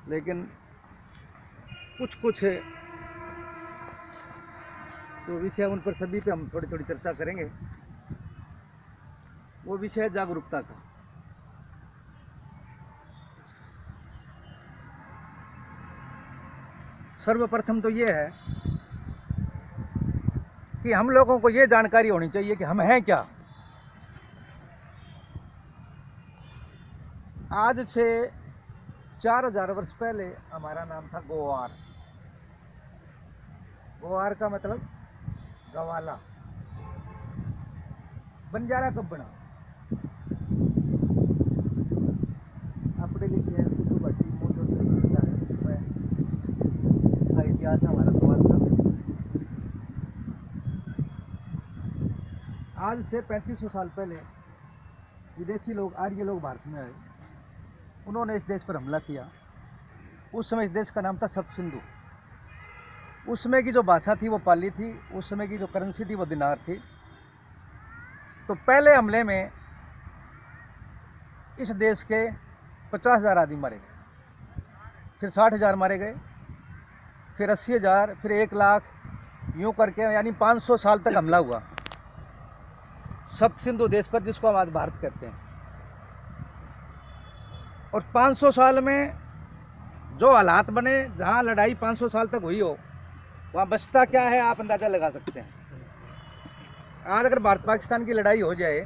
लेकिन कुछ जो विषय उन पर सभी पे हम थोड़ी थोड़ी चर्चा करेंगे। वो विषय है जागरूकता का। सर्वप्रथम तो ये है कि हम लोगों को ये जानकारी होनी चाहिए कि हम हैं क्या। आज से 4000 वर्ष पहले हमारा नाम था गोवार। गोवार का मतलब गवाला। बंजारा कब बना? अपने लिखे हैं सिद्धू घाटी का इतिहास हमारा सवाल था। आज से 3500 साल पहले विदेशी लोग, आर्य लोग भारत में आए। उन्होंने इस देश पर हमला किया। उस समय इस देश का नाम था सप्त सिंधु। उस समय की जो भाषा थी वो पाली थी। उस समय की जो करेंसी थी वो दिनार थी। तो पहले हमले में इस देश के 50,000 आदमी मारे गए, फिर 60,000 मारे गए, फिर 80,000, फिर 1 लाख, यूं करके यानी 500 साल तक हमला हुआ सप्त सिंधु देश पर, जिसको हम आज भारत कहते हैं। और 500 साल में जो हालात बने, जहां लड़ाई 500 साल तक हुई हो, वहां बचता क्या है आप अंदाजा लगा सकते हैं। आज अगर भारत पाकिस्तान की लड़ाई हो जाए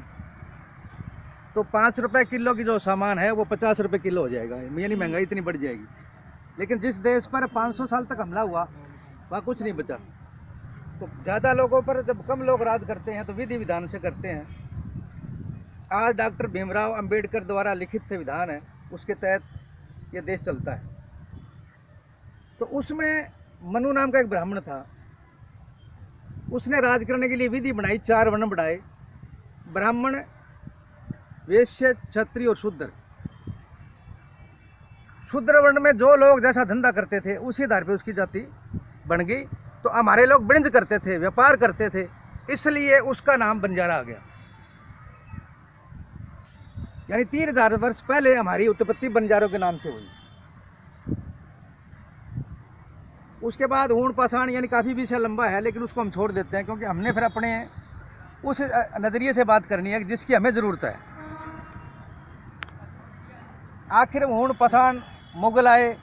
तो 5 रुपए किलो की जो सामान है वो 50 रुपए किलो हो जाएगा, यानी महंगाई इतनी बढ़ जाएगी। लेकिन जिस देश पर 500 साल तक हमला हुआ वहाँ कुछ नहीं बचा। तो ज़्यादा लोगों पर जब कम लोग राज करते हैं तो विधि विधान से करते हैं। आज डॉक्टर भीमराव अंबेडकर द्वारा लिखित संविधान है, उसके तहत ये देश चलता है। तो उसमें मनु नाम का एक ब्राह्मण था। उसने राज करने के लिए विधि बनाई, 4 वर्ण बढ़ाए: ब्राह्मण, वैश्य, क्षत्रिय और शूद्र। शूद्र वर्ण में जो लोग जैसा धंधा करते थे उसी आधार पे उसकी जाति बन गई। तो हमारे लोग वाणिज्य करते थे, व्यापार करते थे, इसलिए उसका नाम बंजारा आ गया। यानी 3000 वर्ष पहले हमारी उत्पत्ति बंजारों के नाम से हुई। उसके बाद ऊण पाषाण, यानी काफ़ी विषय लंबा है, लेकिन उसको हम छोड़ देते हैं क्योंकि हमने फिर अपने उस नज़रिए से बात करनी है जिसकी हमें ज़रूरत है। आखिर ऊण पाषाण मुगल आए।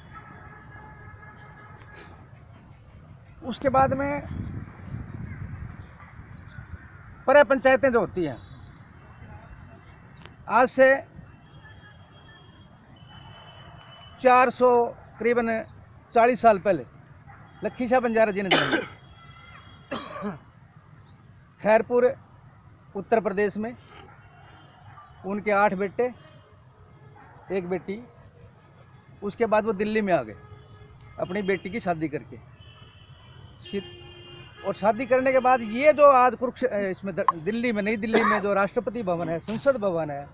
उसके बाद में पर पंचायतें जो होती हैं, आज से 400 करीबन 40 साल पहले लखी शाह बंजारा जी ने जन्म लिया खैरपुर उत्तर प्रदेश में। उनके 8 बेटे, 1 बेटी। उसके बाद वो दिल्ली में आ गए अपनी बेटी की शादी करके। और शादी करने के बाद ये जो आज इसमें दिल्ली में, नई दिल्ली में जो राष्ट्रपति भवन है, संसद भवन है,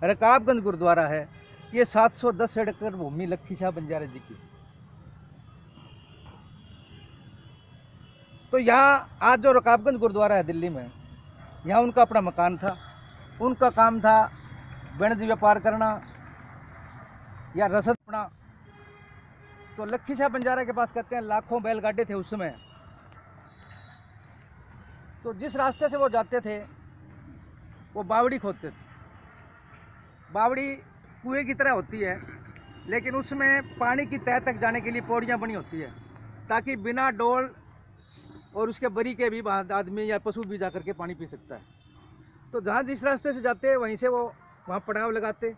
रकाबगंज गुरुद्वारा है, ये 710 एकड़ भूमि लखी शाह बंजारा जी की। तो यहाँ आज जो रकाबगंज गुरुद्वारा है दिल्ली में, यहाँ उनका अपना मकान था। उनका काम था वाणिज्य व्यापार करना या रसद अपना। तो लखी शाह बंजारा के पास कहते हैं लाखों बैलगाड़े थे उस समय। तो जिस रास्ते से वो जाते थे वो बावड़ी खोदते थे। बावड़ी कुएं की तरह होती है, लेकिन उसमें पानी की तह तक जाने के लिए पौड़ियाँ बनी होती है, ताकि बिना डोल और उसके बरी के भी आदमी या पशु भी जाकर के पानी पी सकता है। तो जहाँ जिस रास्ते से जाते हैं वहीं से वो वहाँ पड़ाव लगाते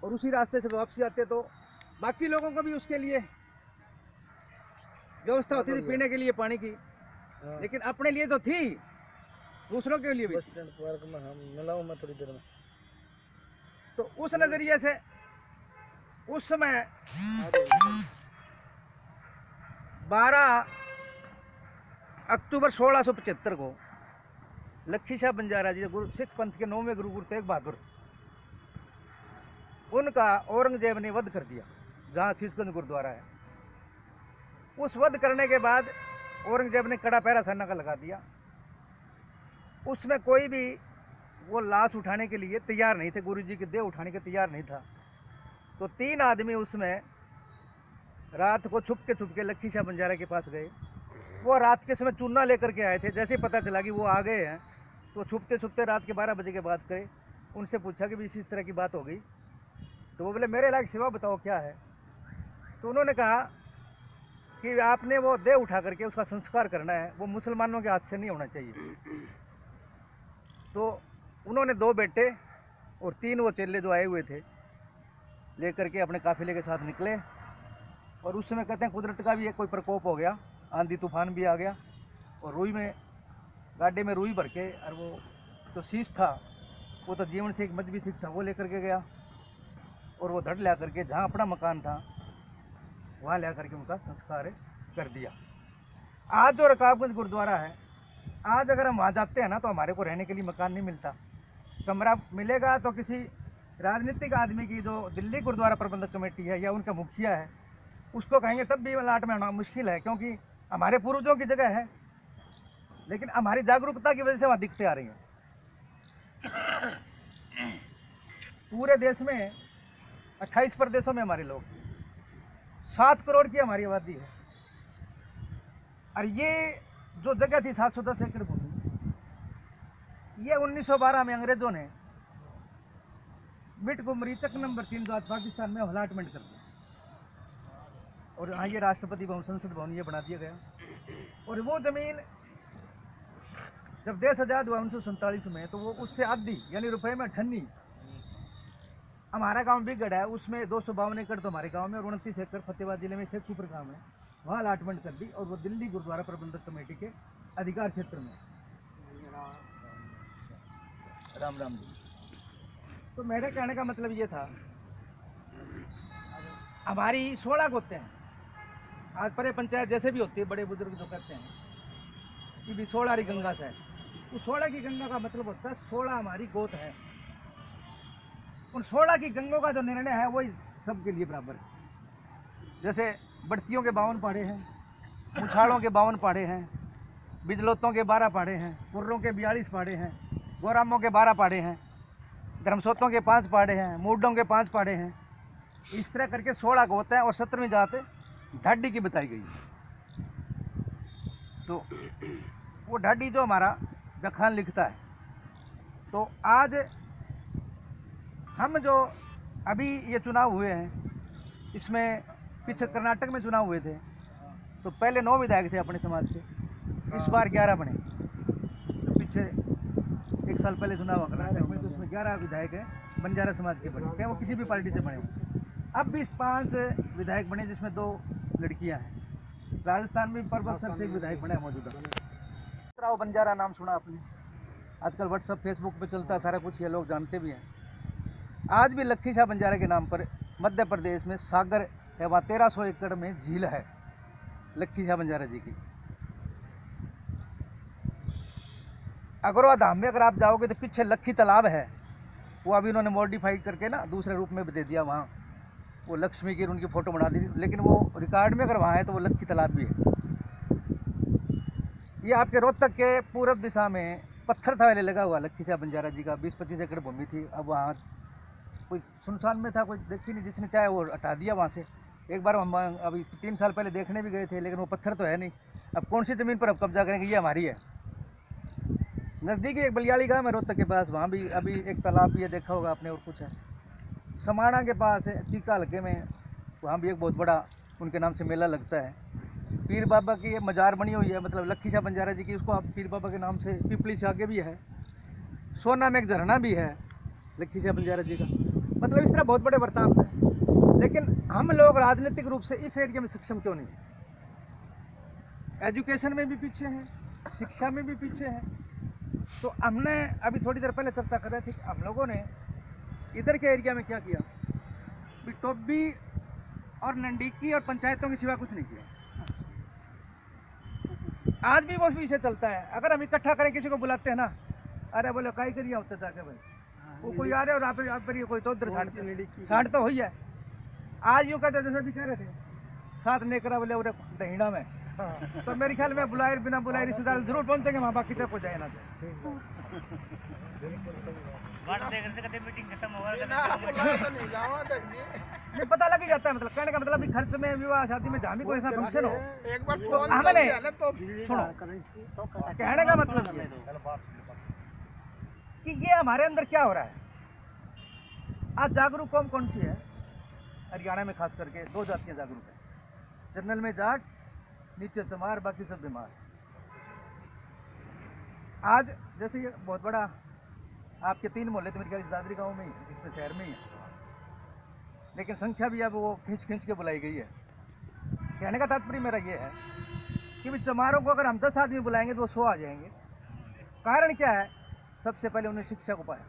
और उसी रास्ते से वापसी आते। तो बाकी लोगों को भी उसके लिए व्यवस्था होती थी पीने के लिए पानी की, लेकिन अपने लिए तो थी, दूसरों के लिए भी। पार्क में हम मिलाऊं मैं थोड़ी देर में। तो उस नजरिए से उस समय 12 अक्टूबर 1675 को लखी शाह बंजारा जी, गुरु सिख पंथ के 9वें गुरु गुरु तेग बहादुर, उनका औरंगजेब ने वध कर दिया जहाँ शीशगंज गुरुद्वारा है। उस वध करने के बाद औरंगजेब ने कड़ा पहरा सेना का लगा दिया। उसमें कोई भी वो लाश उठाने के लिए तैयार नहीं थे, गुरु जी की देह उठाने के तैयार नहीं था। तो 3 आदमी उसमें रात को छुप के लक्की शाह बंजारा के पास गए। वो रात के समय चूना लेकर के आए थे। जैसे ही पता चला कि वो आ गए हैं तो छुपते रात के 12 बजे के बाद गए। उनसे पूछा कि भी इस तरह की बात हो गई। तो वो बोले मेरे लायक सेवा बताओ क्या है। तो उन्होंने कहा कि आपने वो देह उठा करके उसका संस्कार करना है, वो मुसलमानों के हाथ से नहीं होना चाहिए। तो उन्होंने 2 बेटे और 3 वो चेले जो आए हुए थे लेकर के अपने काफिले के साथ निकले। और उस समय कहते हैं कुदरत का भी एक कोई प्रकोप हो गया, आंधी तूफान भी आ गया और रुई में गाड्डे में रुई भर के और वो तो शीश था, वो तो जीवन से एक मजबी शीश था, वो लेकर के गया और वो धड़ ला करके जहाँ अपना मकान था वहाँ ला करके उनका संस्कार कर दिया। आज जो रकाबगंज गुरुद्वारा है, आज अगर हम वहाँ जाते हैं ना तो हमारे को रहने के लिए मकान नहीं मिलता। कमरा मिलेगा तो किसी राजनीतिक आदमी की, जो दिल्ली गुरुद्वारा प्रबंधक कमेटी है या उनका मुखिया है, उसको कहेंगे तब भी अलाट में होना मुश्किल है, क्योंकि हमारे पूर्वजों की जगह है। लेकिन हमारी जागरूकता की वजह से वहाँ दिखते आ रही हैं। पूरे देश में 28 प्रदेशों में हमारे लोग, 7 करोड़ की हमारी आबादी है। और ये जो जगह थी 710 एकड़ भूमि, ये 1912 में अंग्रेजों ने मिटकुमरी चक नंबर 3 जो आज पाकिस्तान में अलाटमेंट कर दिया और यहाँ ये राष्ट्रपति भवन, संसद भवन ये बना दिया गया। और वो जमीन जब देश आजाद हुआ 1947 में, तो वो उससे आधी यानी रुपए में 98 हमारा गांव बिगड़ है, उसमें 252 एकड़ तो हमारे गांव में और 29 एकड़ फतेहाबाद जिले में शेखपुर गांव है, वहाँ अलाटमेंट कर दी और वो दिल्ली गुरुद्वारा प्रबंधक कमेटी के अधिकार क्षेत्र में। राम राम जी। तो मेरे कहने का मतलब ये था, हमारी 16 गोते हैं आज परे पंचायत जैसे भी होती है, बड़े बुजुर्ग जो कहते हैं कि भी 16 गंगा से है, तो 16 की गंगा का मतलब होता है 16 हमारी गोत है। उन 16 की गंगों का जो निर्णय है वही सबके लिए बराबर है। जैसे बढ़तियों के 52 पाड़े हैं, मुछाड़ों के 52 पाड़े हैं, बिजलोतों के 12 पाड़े हैं, कुर्रों के 42 पाड़े हैं, गोरामों के 12 पाड़े हैं, धर्मसोतों के 5 पाड़े हैं, मूडों के 5 पाड़े हैं। इस तरह करके 16 गोते हैं और 17वीं जात ढाडी की बताई गई। तो वो ढाडी जो हमारा व्याख्यान लिखता है, तो आज हम जो अभी ये चुनाव हुए हैं, इसमें पीछे कर्नाटक में चुनाव हुए थे तो पहले 9 विधायक थे अपने समाज के, इस बार 11 बने। तो पीछे 1 साल पहले चुनाव हुआ कर्नाटक में, तो उसमें 11 विधायक हैं बंजारा समाज के बने, चाहे वो किसी भी पार्टी से बने हो। अब भी 5 विधायक बने जिसमें 2 लड़कियां हैं। राजस्थान में परबक्सर से एक विधायक बना है मौजूदा। राव बंजारा नाम सुना आपने, आजकल व्हाट्सएप फेसबुक पे चलता है सारा कुछ, ये लोग जानते भी हैं। आज भी लक्की शाह बंजारा के नाम पर मध्य प्रदेश में सागर है, वहाँ 1300 एकड़ में झील है लक्की शाह बंजारा जी की। अगरवा धाम में अगर आप जाओगे तो पीछे लक्की तालाब है, वो अभी उन्होंने मॉडिफाई करके ना दूसरे रूप में भी दे दिया, वहाँ वो लक्ष्मी की उनकी फ़ोटो बना दी, लेकिन वो रिकॉर्ड में अगर वहाँ है तो वो लक्की तालाब भी है। ये आपके रोहतक के पूर्व दिशा में पत्थर थावेले लगा हुआ लक्की शाह बंजारा जी का, 20-25 एकड़ भूमि थी। अब वहाँ कोई सुनसान में था, कोई देखी नहीं, जिसने चाहे वो हटा दिया वहाँ से। एक बार हम अभी 3 साल पहले देखने भी गए थे, लेकिन वो पत्थर तो है नहीं। अब कौन सी ज़मीन पर अब कब्जा करेंगे, ये हमारी है। नज़दीकी एक बलियाली गाँव है रोहतक के पास, वहाँ भी अभी एक तालाब भी है, देखा होगा आपने, और कुछ है। समाणा के पास है टीका हल्के में, वहाँ भी एक बहुत बड़ा उनके नाम से मेला लगता है। पीर बाबा की ये मजार बनी हुई है, मतलब लक्की शाह बंजारा जी की, उसको आप पीर बाबा के नाम से पिपली से आगे भी है। सोना में एक झरना भी है लक्की शाह बंजारा जी का। मतलब इस तरह बहुत बड़े बर्ताव हैं। लेकिन हम लोग राजनीतिक रूप से इस एरिया में सक्षम क्यों नहीं? एजुकेशन में भी पीछे हैं, शिक्षा में भी पीछे हैं। तो हमने अभी थोड़ी देर पहले चर्चा कर रहे थे कि हम लोगों ने इधर के एरिया में क्या किया, टोबी और नंडीकी और पंचायतों के सिवा कुछ नहीं किया। आज भी वो विषय चलता है। अगर हम इकट्ठा करें, किसी को बुलाते हैं ना, अरे बोले कहीं करिए होते जाके भाई, वो कोई आ रहे और आप यहाँ पर कोई तो उधर छाट तो हुई है। आज यूँ कहते जैसे भी कह रहे थे 7 नेकरा बोले उरे दहीना में, तो मेरे ख्याल में बुलाए बिना बुलाए रिश्तेदार जरूर पहुंचेंगे वहाँ, बाकी तक हो जाए ना। मीटिंग खत्म होगा नहीं पता लगे जाता है, मतलब कहने का मतलब खर्च में, विवाह शादी में जहाँ भी कोई ऐसा फंक्शन हो, एक बार तो हमने सुनो, कहने का मतलब ये कि ये हमारे अंदर क्या हो रहा है। आज जागरूक कौन कौन सी है? हरियाणा में खास करके 2 जातियां जागरूक है, जनरल में जाट, नीचे चमार, बाकी सब बीमार। आज जैसे ये बहुत बड़ा आपके 3 मोहल्ले तो मेरे ख्याल दादरी गांव में ही है, इसमें शहर में ही है, लेकिन संख्या भी अब वो खींच खींच के बुलाई गई है। कहने का तात्पर्य मेरा ये है कि भी चमारों को अगर हम 10 आदमी बुलाएंगे तो वो 100 आ जाएंगे। कारण क्या है? सबसे पहले उन्हें शिक्षा को पाया।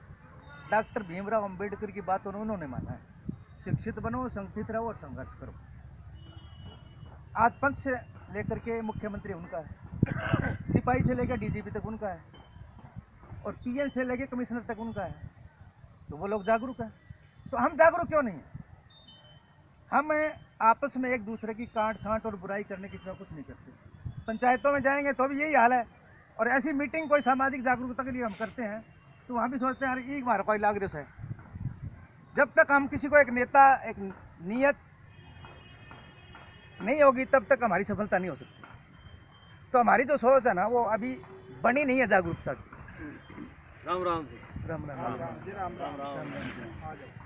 डॉक्टर भीमराव अंबेडकर की बात उन्होंने माना है, शिक्षित बनो, संगठित रहो और संघर्ष करो। आज पंच से लेकर के मुख्यमंत्री उनका है, सिपाही से लेकर डीजीपी तक उनका है, और पीएन से लेकर कमिश्नर तक उनका है। तो वो लोग जागरूक हैं, तो हम जागरूक क्यों नहीं हैं? हम आपस में एक दूसरे की काट छांट और बुराई करने की सिवा कुछ नहीं करते। पंचायतों में जाएंगे तो भी यही हाल है, और ऐसी मीटिंग कोई सामाजिक जागरूकता के लिए हम करते हैं तो वहाँ भी सोचते हैं अरे एक मारा कोई लाग रहा है। जब तक हम किसी को एक नेता, एक नियत नहीं होगी, तब तक हमारी सफलता नहीं हो सकती। तो हमारी जो सोच है ना, वो अभी बनी नहीं है जागरूकता की। राम राम जी, राम राम राम राम जी, राम राम राम आ जाओ।